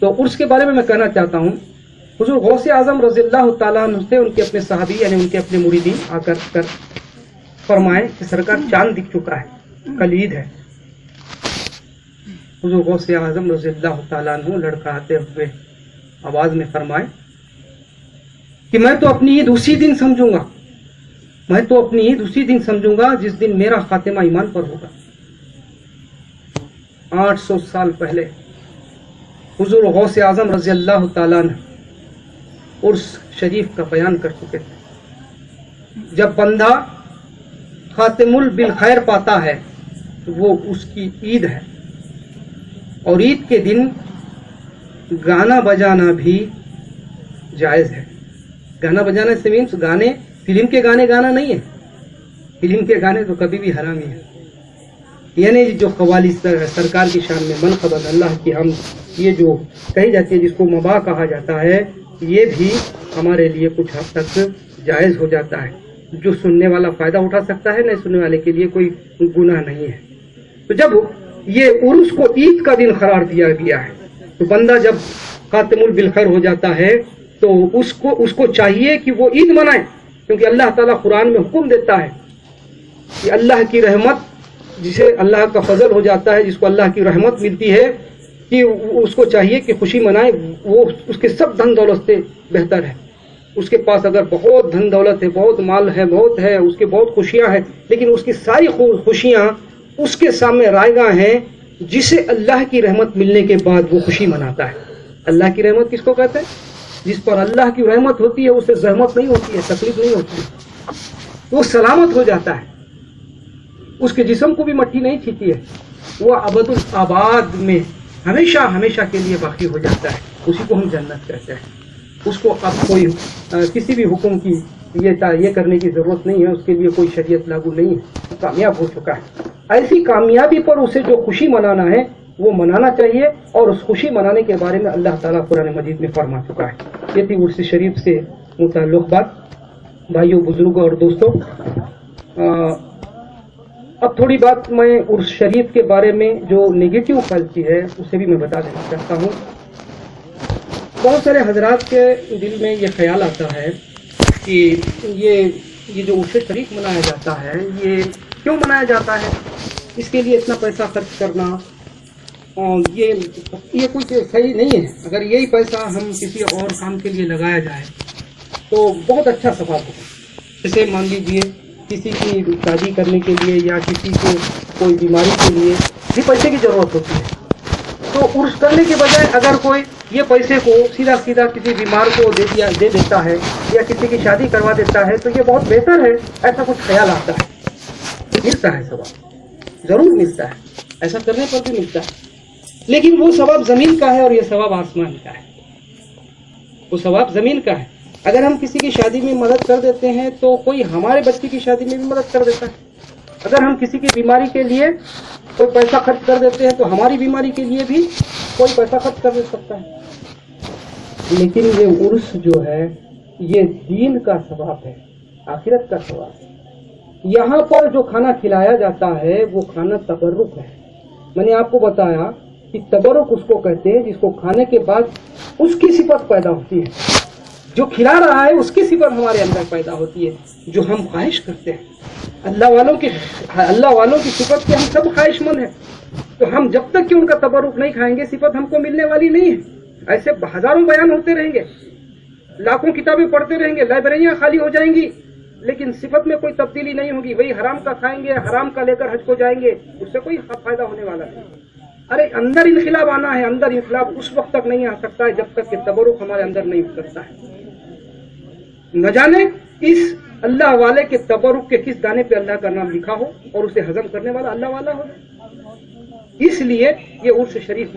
تو عرس کے بارے میں کہنا چاہتا ہوں، حضور غوث اعظم رضی اللہ تعالیٰ عنہ سے ان کے اپنے صحابی یعنی ان کے اپنے مریدین آ کر فرمائے کہ سرکار چاند دکھ چکا ہے، کل عید ہے۔ حضور غوث اعظم رضی اللہ تعالیٰ عنہ لڑکھڑاتے ہوئے آواز میں فرمائے کہ میں تو اپنی عید اسی دن سمجھوں گا، میں تو اپنی عید اسی دن سمجھوں گا جس دن میرا خاتمہ ایمان پر ہوگا۔ 800 سال پہلے حضور غوث اعظم رضی اللہ تعالیٰ عنہ عرس شریف کا بیان کر چکے تھے۔ جب بندہ خاتم بالخیر پاتا ہے وہ اس کی عید ہے، اور عید کے دن گانا بجانا بھی جائز ہے۔ گانا بجانا سے مینس گانے، فلم کے گانے گانا نہیں ہے، فلم کے گانے تو کبھی بھی حرامی ہے۔ یعنی جو قوالی سرکار کی شان میں منقبت اللہ کی ہم یہ جو کہی جاتی ہے جس کو مباح کہا جاتا ہے، یہ بھی ہمارے لیے کچھ حد تک جائز ہو جاتا ہے۔ جو سننے والا فائدہ اٹھا سکتا ہے، نہ سننے والے کے لیے کوئی گناہ نہیں ہے۔ تو جب یہ عرس کو عید کا دن قرار دیا گیا ہے تو بندہ جب خاتم بالخیر ہو جاتا ہے تو اس کو چاہیے کہ وہ عید منائے، کیونکہ اللہ تعالیٰ قرآن میں حکم دیتا ہے کہ اللہ کی رحمت، جسے اللہ کا فضل ہو جاتا ہے، جس کو اللہ کی رحمت ملتی ہے، کہ اس کو چاہیے کہ خوشی منائے۔ وہ اس کے سب دھن دولت سے بہتر ہے۔ اس کے پاس اگر بہت دھن دولت ہے، بہت مال ہے، بہت ہے، اس کے بہت خوشیاں ہیں، لیکن اس کی ساری خوشیاں اس کے سامنے رائگاں ہیں جسے اللہ کی رحمت ملنے کے بعد وہ خوشی مناتا ہے۔ اللہ کی رحمت کس کو کہتے ہیں؟ جس پر اللہ کی رحمت ہوتی ہے اسے زحمت نہیں ہوتی ہے، تکلیف نہیں ہوتی ہے، وہ سلامت ہو جاتا ہے، اس کے جسم کو بھی مٹی نہیں چھیتی ہے، وہ ابد الآباد میں ہمیشہ ہمیشہ کے لیے باقی ہو جاتا ہے۔ اسی کو ہم جنت کہتے ہیں۔ اس کو اب کوئی کسی بھی حکم کی یہ کرنے کی ضرورت نہیں ہے، اس کے لیے کوئی شریعت لاگو نہیں ہے، وہ کامیاب ہو چکا ہے۔ ایسی کامیابی پر اسے جو خوشی منانا ہے وہ منانا چاہیے، اور اس خوشی منانے کے بارے میں اللہ تعالیٰ قرآن مجید میں فرما چکا ہے۔ یہ تھی عرس شریف سے متعلق بات۔ بھائیوں، بزرگوں اور دوستوں، اب تھوڑی بات میں عرس شریف کے بارے میں جو نیگیٹو پالیسی ہے اسے بھی میں بتا دینا چاہتا ہوں۔ بہت سارے حضرات کے دل میں یہ خیال آتا ہے کہ یہ جو عرس شریف منایا جاتا ہے یہ کیوں منایا جاتا ہے، اس کے لیے اتنا پیسہ خرچ کرنا یہ کچھ صحیح نہیں ہے۔ اگر یہی پیسہ ہم کسی اور کام کے لیے لگایا جائے تو بہت اچھا ثواب ہوگا۔ جیسے مان لیجیے کسی کی شادی کرنے کے لیے یا کسی کو کوئی بیماری کے لیے بھی پیسے کی ضرورت ہوتی ہے، تو عرس کرنے کے بجائے اگر کوئی یہ پیسے کو سیدھا کسی بیمار کو دے دیتا ہے یا کسی کی شادی کروا دیتا ہے تو یہ بہت بہتر ہے۔ ایسا کچھ خیال آتا ہے، ملتا ہے ثواب، ضرور ملتا ہے، ایسا کرنے پر بھی ملتا ہے، لیکن وہ ثواب زمین کا ہے اور یہ ثواب آسمان کا ہے۔ وہ ثواب زمین کا ہے۔ اگر ہم کسی کی شادی میں مدد کر دیتے ہیں تو کوئی ہمارے بچے کی شادی میں بھی مدد کر دیتا ہے۔ اگر ہم کسی کی بیماری کے لیے کوئی پیسہ خرچ کر دیتے ہیں تو ہماری بیماری کے لیے بھی کوئی پیسہ خرچ کر دے سکتا ہے۔ لیکن یہ عرس جو ہے یہ دین کا ثواب ہے، آخرت کا ثواب ہے۔ یہاں پر جو کھانا کھلایا جاتا ہے وہ کھانا تبرک ہے۔ میں نے آپ کو بتایا کہ تبرک اس کو کہتے ہیں جس کو کھانے کے بعد اس کی صفت پیدا ہوتی ہے، جو کھلا رہا ہے اس کی صفت ہمارے اندر پیدا ہوتی ہے، جو ہم خواہش کرتے ہیں۔ اللہ والوں کی صفت کے ہم سب خواہش مند ہیں، تو ہم جب تک کہ ان کا تبرک نہیں کھائیں گے صفت ہم کو ملنے والی نہیں ہے۔ ایسے ہزاروں بیان ہوتے رہیں گے، لاکھوں کتابیں پڑھتے رہیں گے، لائبریریاں خالی ہو جائیں گی، لیکن صفت میں کوئی تبدیلی نہیں ہوگی۔ وہی حرام کا کھائیں گے، حرام کا لے کر حج کو جائیں گے، اس سے کوئی فائدہ ہونے والا نہیں۔ ارے اندر انقلاب آنا ہے، اندر انقلاب اس وقت تک نہیں آ سکتا ہے جب تک کہ تبرک ہمارے اندر نہیں اترتا ہے۔ نہ جانے اس اللہ والے کے تبرک کے کس دانے پہ اللہ کا نام لکھا ہو اور اسے ہضم کرنے والا اللہ والا ہو۔ اس لیے یہ عرس شریف